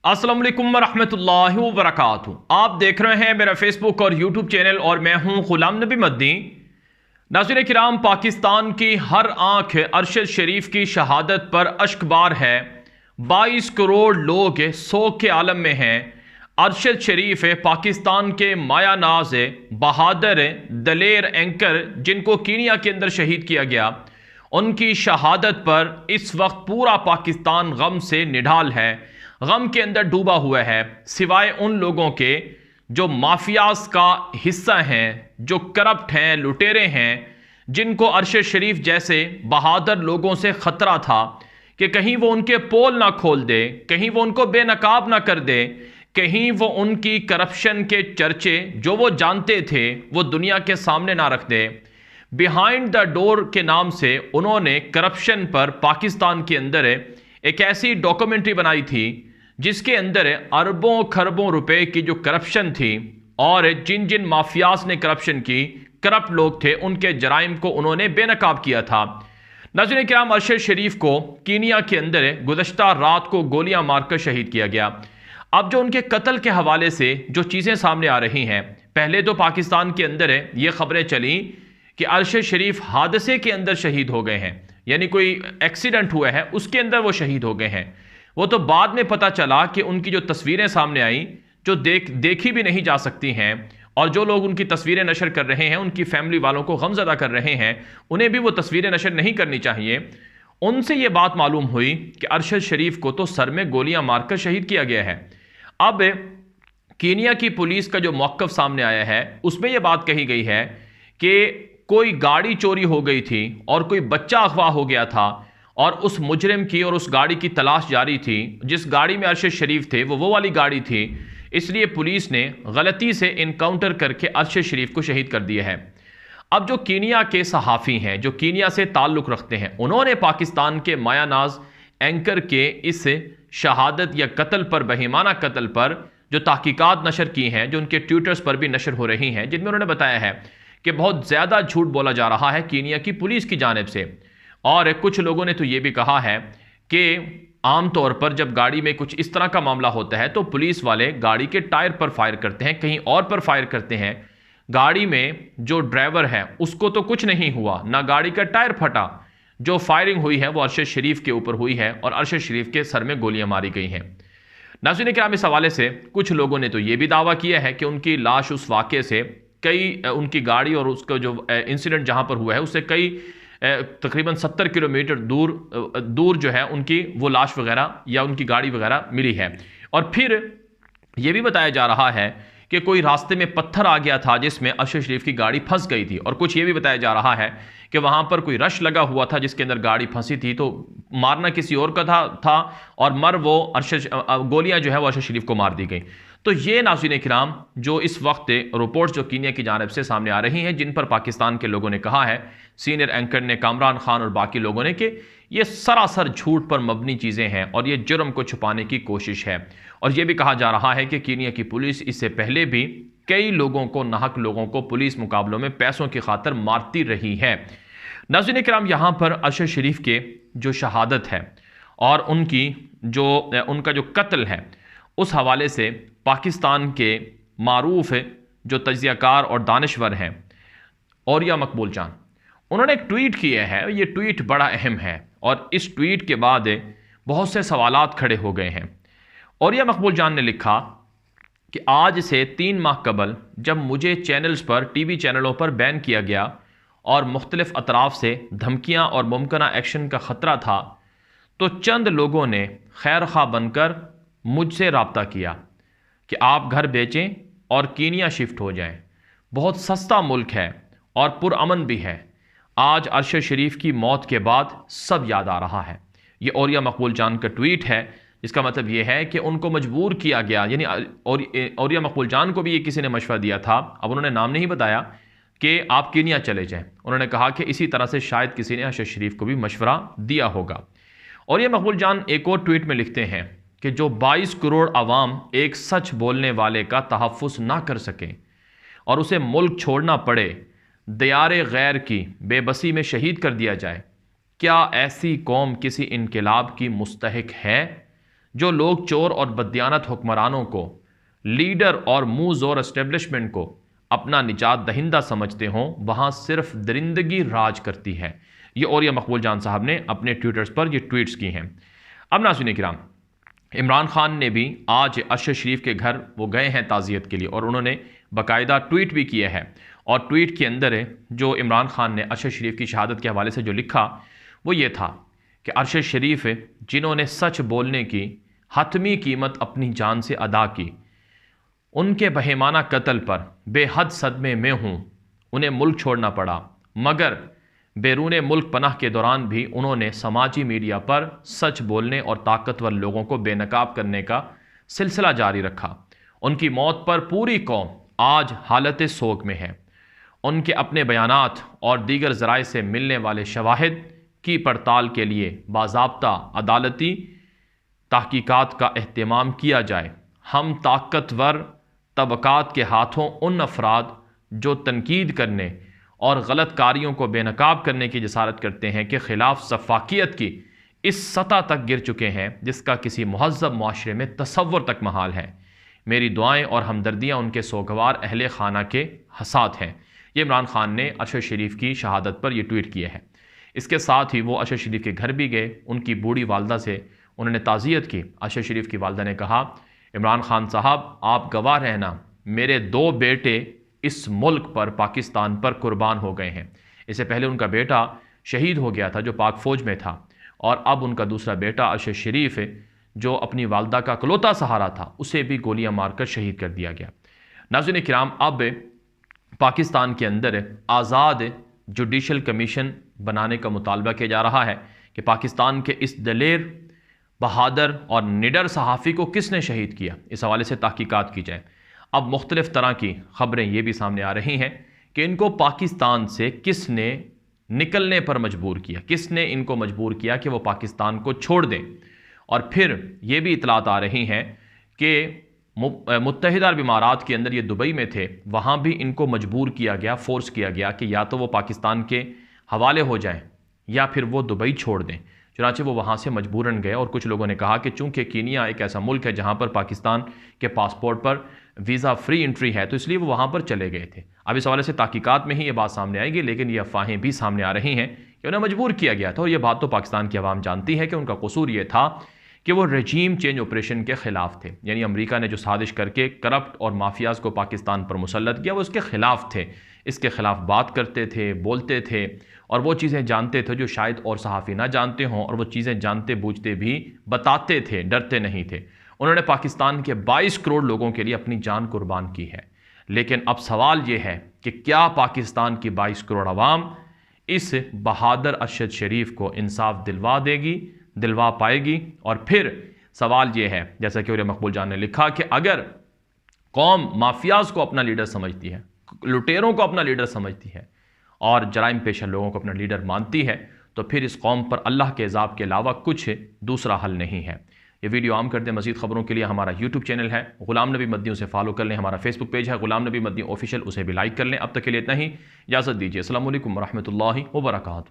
अस्सलाम वालेकुम रहमतुल्लाहि व बरकातुहू। आप देख रहे हैं मेरा फेसबुक और यूट्यूब चैनल और मैं हूं गुलाम नबी मदनी। नाज़रीन किराम, पाकिस्तान की हर आंख अरशद शरीफ की शहादत पर अश्कबार है। 22 करोड़ लोग शोक के आलम में हैं। अरशद शरीफ पाकिस्तान के माया नाज बहादुर दलेर एंकर जिनको कीनिया के अंदर शहीद किया गया, उनकी शहादत पर इस वक्त पूरा पाकिस्तान गम से निढाल है, गम के अंदर डूबा हुआ है, सिवाय उन लोगों के जो माफियाज का हिस्सा हैं, जो करप्ट हैं, लुटेरे हैं, जिनको अरशद शरीफ जैसे बहादुर लोगों से ख़तरा था कि कहीं वो उनके पोल ना खोल दे, कहीं वो उनको बेनकाब ना कर दे, कहीं वो उनकी करप्शन के चर्चे जो वो जानते थे वो दुनिया के सामने ना रख दे। बिहाइंड द डोर के नाम से उन्होंने करप्शन पर पाकिस्तान के अंदर एक ऐसी डॉक्यूमेंट्री बनाई थी जिसके अंदर अरबों खरबों रुपए की जो करप्शन थी और जिन जिन माफियाज ने करप्शन की, करप्ट लोग थे, उनके जराइम को उन्होंने बेनकाब किया था। नाज़रीन किराम, अरशद शरीफ को कीनिया के अंदर गुज़श्ता रात को गोलियां मारकर शहीद किया गया। अब जो उनके कत्ल के हवाले से जो चीज़ें सामने आ रही हैं, पहले तो पाकिस्तान के अंदर ये खबरें चली कि अरशद शरीफ हादसे के अंदर शहीद हो गए हैं, यानी कोई एक्सीडेंट हुआ है उसके अंदर वो शहीद हो गए हैं। वो तो बाद में पता चला कि उनकी जो तस्वीरें सामने आई जो देखी भी नहीं जा सकती हैं, और जो लोग उनकी तस्वीरें नशर कर रहे हैं, उनकी फैमिली वालों को गमज़दा कर रहे हैं, उन्हें भी वो तस्वीरें नशर नहीं करनी चाहिए। उनसे ये बात मालूम हुई कि अरशद शरीफ को तो सर में गोलियां मारकर शहीद किया गया है। अब कीनिया की पुलिस का जो मौक़िफ़ सामने आया है उसमें यह बात कही गई है कि कोई गाड़ी चोरी हो गई थी और कोई बच्चा अगवा हो गया था और उस मुजरिम की और उस गाड़ी की तलाश जारी थी। जिस गाड़ी में अरशद शरीफ थे वो वाली गाड़ी थी, इसलिए पुलिस ने गलती से इनकाउंटर करके अरशद शरीफ को शहीद कर दिया है। अब जो कीनिया के सहाफ़ी हैं, जो कीनिया से ताल्लुक़ रखते हैं, उन्होंने पाकिस्तान के मायानाज एंकर के इस शहादत या कत्ल पर, बहिमाना कत्ल पर जो तहकीकात नशर की हैं, जो उनके ट्विटर्स पर भी नशर हो रही हैं, जिनमें उन्होंने बताया है कि बहुत ज़्यादा झूठ बोला जा रहा है कीनिया की पुलिस की जानिब से। और कुछ लोगों ने तो ये भी कहा है कि आमतौर पर जब गाड़ी में कुछ इस तरह का मामला होता है तो पुलिस वाले गाड़ी के टायर पर फायर करते हैं, कहीं और पर फायर करते हैं। गाड़ी में जो ड्राइवर है उसको तो कुछ नहीं हुआ, ना गाड़ी का टायर फटा। जो फायरिंग हुई है वो अरशद शरीफ के ऊपर हुई है और अरशद शरीफ के सर में गोलियां मारी गई हैं। नाज़रीन किराम, इस हवाले से कुछ लोगों ने तो ये भी दावा किया है कि उनकी लाश उस वाक़े से कई, उनकी गाड़ी और उसका जो इंसिडेंट जहां पर हुआ है उससे कई तकरीबन 70 किलोमीटर दूर जो है उनकी वो लाश वगैरह या उनकी गाड़ी वगैरह मिली है। और फिर ये भी बताया जा रहा है कि कोई रास्ते में पत्थर आ गया था जिसमें अरशद शरीफ की गाड़ी फंस गई थी। और कुछ ये भी बताया जा रहा है कि वहां पर कोई रश लगा हुआ था जिसके अंदर गाड़ी फंसी थी, तो मारना किसी और का था और गोलियां जो है वो अरशद शरीफ को मार दी गई। तो ये नाज़रीन किराम जो इस वक्त रिपोर्ट्स जो कीनिया की जानिब से सामने आ रही हैं, जिन पर पाकिस्तान के लोगों ने कहा है, सीनियर एंकर ने, कामरान खान और बाकी लोगों ने, कि ये सरासर झूठ पर मबनी चीज़ें हैं और ये जुर्म को छुपाने की कोशिश है। और ये भी कहा जा रहा है कि कीनिया की पुलिस इससे पहले भी कई लोगों को, नाहक लोगों को पुलिस मुकाबलों में पैसों की खातिर मारती रही है। नाज़रीन किराम, यहाँ पर अरशद शरीफ के जो शहादत है और उनका जो कत्ल है उस हवाले से पाकिस्तान के मारूफ जो तज्ज़ियाकार और दानिश्वर हैं औरिया मकबूल जान, उन्होंने एक ट्वीट किया है। ये ट्वीट बड़ा अहम है और इस ट्वीट के बाद बहुत से सवालात खड़े हो गए हैं। औरिया मकबूल जान ने लिखा कि आज से 3 माह कबल जब मुझे चैनल्स पर, टीवी चैनलों पर बैन किया गया और मुख्तलिफ अतराफ से धमकियां और मुमकिना एक्शन का ख़तरा था, तो चंद लोगों ने खैर खा बनकर मुझसे रब्ता किया कि आप घर बेचें और कीनिया शिफ्ट हो जाएं। बहुत सस्ता मुल्क है और पुरअमन भी है। आज अरशद शरीफ की मौत के बाद सब याद आ रहा है। ये औरिया मकबूल जान का ट्वीट है, इसका मतलब ये है कि उनको मजबूर किया गया, यानी औरिया मकबूल जान को भी ये किसी ने मशवरा दिया था। अब उन्होंने नाम नहीं बताया कि आप कीनिया चले जाएं। उन्होंने कहा कि इसी तरह से शायद किसी ने अरशद शरीफ को भी मशवरा दिया होगा। औरिया मकबूल जान एक और ट्वीट में लिखते हैं कि जो 22 करोड़ आवाम एक सच बोलने वाले का तहफ़्फ़ुज़ ना कर सकें और उसे मुल्क छोड़ना पड़े, दियारे गैर की बेबसी में शहीद कर दिया जाए, क्या ऐसी कौम किसी इनकलाब की मुस्तहिक है? جو لوگ چور اور بددیانت حکمرانوں کو لیڈر اور منہ زور اسٹیبلشمنٹ کو اپنا نجات دہندہ سمجھتے ہوں، وہاں صرف درندگی راج کرتی ہے۔ یہ اوریہ مقبول جان صاحب نے اپنے ٹویٹرز پر یہ ٹویٹس کی ہیں۔ اب ناظرین کرام، عمران خان نے بھی آج ارشد شریف کے گھر وہ گئے ہیں تعزیت کے لیے، اور انہوں نے باقاعدہ ٹویٹ بھی کیا ہے، اور ٹویٹ کے اندر جو عمران خان نے ارشد شریف کی شہادت کے حوالے سے جو لکھا وہ یہ تھا کہ ارشد شریف جنہوں نے سچ بولنے کی حتمی قیمت اپنی جان سے ادا کی، ان کے بہیمانہ قتل پر بے حد صدمے میں ہوں۔ انہیں ملک چھوڑنا پڑا، مگر بیرون ملک پناہ کے دوران بھی انہوں نے سماجی میڈیا پر سچ بولنے اور طاقتور لوگوں کو بے نقاب کرنے کا سلسلہ جاری رکھا۔ ان کی موت پر پوری قوم آج حالت سوگ میں ہے۔ ان کے اپنے بیانات اور دیگر ذرائع سے ملنے والے شواہد کی پڑتال کے لیے باضابطہ عدالتی تحقیقات کا اہتمام کیا جائے۔ ہم طاقتور طبقات کے ہاتھوں ان افراد جو تنقید کرنے اور غلط کاریوں کو بے نقاب کرنے کی جسارت کرتے ہیں کے خلاف شفافیت کی اس سطح تک گر چکے ہیں جس کا کسی مہذب معاشرے میں تصور تک محال ہے۔ میری دعائیں اور ہمدردیاں ان کے سوگوار اہل خانہ کے ساتھ ہیں۔ یہ عمران خان نے ارشد شریف کی شہادت پر یہ ٹویٹ کیا ہے۔ اس کے ساتھ ہی وہ ارشد شریف کے گھر بھی گئے، ان کی بوڑھی والدہ سے انہوں نے تعزیت کی۔ ارشد شریف کی والدہ نے کہا، عمران خان صاحب آپ گواہ رہنا، میرے 2 بیٹے اس ملک پر، پاکستان پر قربان ہو گئے ہیں۔ اس سے پہلے ان کا بیٹا شہید ہو گیا تھا جو پاک فوج میں تھا، اور اب ان کا دوسرا بیٹا ارشد شریف جو اپنی والدہ کا اکلوتا سہارا تھا اسے بھی گولیاں مار کر شہید کر دیا گیا۔ ناظرین کرام، اب پاکستان کے اندر آزاد جوڈیشل کمیشن بنانے کا مطالبہ کیا جا رہا ہے کہ پاکستان کے اس دلیر، بہادر اور نڈر صحافی کو کس نے شہید کیا، اس حوالے سے تحقیقات کی جائے۔ اب مختلف طرح کی خبریں یہ بھی سامنے آ رہی ہیں کہ ان کو پاکستان سے کس نے نکلنے پر مجبور کیا، کس نے ان کو مجبور کیا کہ وہ پاکستان کو چھوڑ دیں۔ اور پھر یہ بھی اطلاعات آ رہی ہیں کہ متحدہ عرب امارات کے اندر یہ دبئی میں تھے، وہاں بھی ان کو مجبور کیا گیا، فورس کیا گیا کہ یا تو وہ پاکستان کے حوالے ہو جائیں یا پھر وہ دبئی چھوڑ دیں۔ چنانچہ وہ وہاں سے مجبوراً گئے، اور کچھ لوگوں نے کہا کہ چونکہ کینیا ایک ایسا ملک ہے جہاں پر پاکستان کے پاسپورٹ پر ویزا فری انٹری ہے، تو اس لیے وہ وہاں پر چلے گئے تھے۔ اب اس حوالے سے تحقیقات میں ہی یہ بات سامنے آئے گی، لیکن یہ افواہیں بھی سامنے آ رہی ہیں کہ انہیں مجبور کیا گیا تھا، اور یہ بات تو پاکستان کی عوام جانتی ہے کہ ان کا قصور یہ تھا کہ وہ رجیم چینج آپریشن کے خلاف تھے، یعنی امریکہ نے جو سازش کر کے کرپٹ اور مافیاز کو پاکستان پر مسلط کیا وہ اس کے خلاف تھے، اس کے خلاف بات کرتے تھے، بولتے تھے، اور وہ چیزیں جانتے تھے جو شاید اور صحافی نہ جانتے ہوں، اور وہ چیزیں جانتے بوجھتے بھی بتاتے تھے، ڈرتے نہیں تھے۔ انہوں نے پاکستان کے 22 کروڑ لوگوں کے لیے اپنی جان قربان کی ہے، لیکن اب سوال یہ ہے کہ کیا پاکستان کی 22 کروڑ عوام اس بہادر ارشد شریف کو انصاف دلوا پائے گی؟ اور پھر سوال یہ ہے، جیسا کہ اوریہ مقبول جان نے لکھا، کہ اگر قوم مافیاز کو اپنا لیڈر سمجھتی ہے، لٹیروں کو اپنا لیڈر سمجھتی ہے، اور جرائم پیشہ لوگوں کو اپنا لیڈر مانتی ہے، تو پھر اس قوم پر اللہ کے عذاب کے علاوہ کچھ دوسرا حل نہیں ہے۔ یہ ویڈیو عام کر دیں۔ مزید خبروں کے لیے ہمارا یوٹیوب چینل ہے غلام نبی مدنی، اسے فالو کر لیں۔ ہمارا فیس بک پیج ہے غلام نبی مدنی آفیشیل، اسے بھی لائک کر لیں۔ اب تک کے لیے اتنا ہی، اجازت دیجیے۔ السلام علیکم ورحمۃ اللہ وبرکاتہ۔